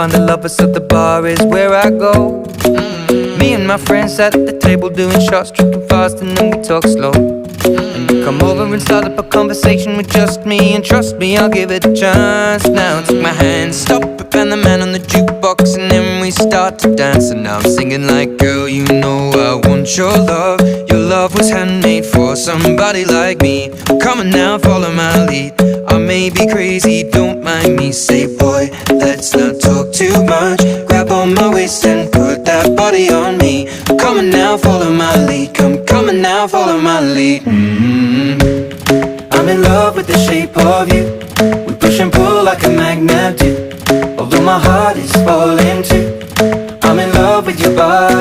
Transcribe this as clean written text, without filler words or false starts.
find the lovers, so the bar is where I go. Me and my friends sat at the table doing shots, tripping fast, and then we talk slow. And you come over and start up a conversation with just me, and trust me, I'll give it a chance. Now take my hand, stop it, and the man on the jukebox, and then we start to dance. And now I'm singing like, girl, you know I want your love. Your love was handmade for somebody like me. Come on now, follow my lead. I may be crazy, don't mind me. Say, boy, let's not talk too much. Grab on my waist and put that body on me. Come on now, follow my lead. Come on now, follow my lead. I'm in love with the shape of you. We push and pull like a magnet do. Although my heart is falling too, I'm in love with your body.